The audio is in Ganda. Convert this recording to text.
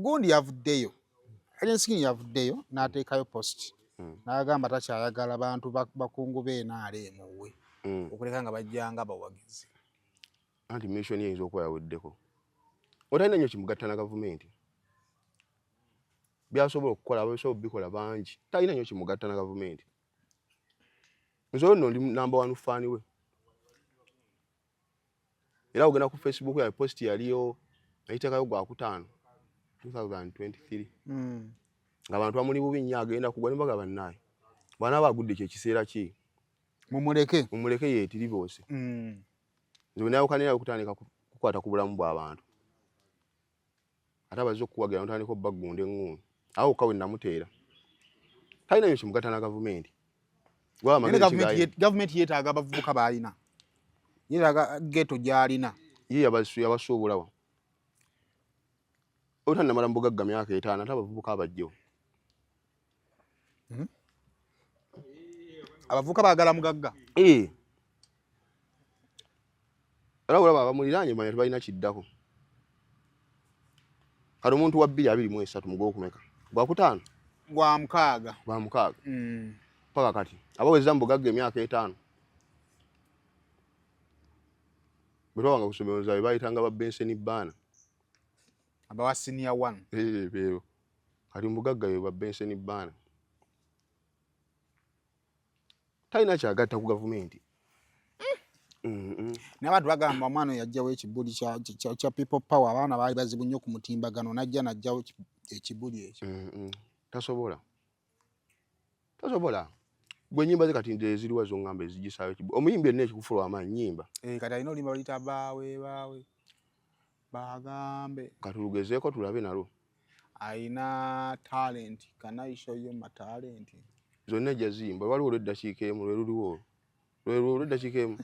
gundi yavuddeyo agency yavuddeyo n'ateekayo post n'agamba takyayagala bantu bakungu be NRM we okuleka nga bajjanga bawagizi anti mission yinza okuba yaweddeko otalina nnyo kimugatta na gavumenti byasobola okukola abasobola bikola bangi talina nnyo kimugatta na gavumenti nze nno ndi number 1 fan we era ogenda ku Facebook ya post yaliyo ayitekayo gwa kutaano 2023 abantu bamuli bubi nnyo agenda kugwa nimbaga bannaye bwana bagudde kye kiseera ki mumuleke yeetiriboose nze nayo kanira okutandika kukwata ku bulamu bw'abantu ate abazze okuwagira ntandika obbagunde ng'ono awo kawe namuteera talina nnyo kimugatta na gavumenti gavumenti yeetaaga abavubuka baalina yeetaaga ghetto gy'alina ye yabasuubulawa otannamala mu bugagga myaka 5 ate abavubuka abajjo abavubuka baagala mugagga era olaba abamuliraanye banya tebalina kiddako kati omuntu wa 223 mu gw'okumeka gwa kutaano gwa mukaaga paka kati abaweza mu bugagga emyaka 5 bwe twawanga ku ssomero zaabwe baayitanga ba Benson Baana abawa senior 1 beero kati mu bugagga be ba Benson Baana talina kyagatta ku gavumenti n'abantu bagamba omwana yajjawo ekibuli kya people power abaana baali bazibu nnyo ku mutimbagano najjawo ekibuli ekyo tasobola gwe nnyimba ze kati nze ziriwa zongamba ezigisaayo omuyimbi yenna ekikufula amaanyi nnyimba kati alina oluyimba luyita baawe bagambe katulugezeeko tulabe nalwo alina talent kanaisho yo ma talent zonna ejja ziyimba waliwo olw'eddakiika emu lwe luliwo lwe olw'eddakiika emu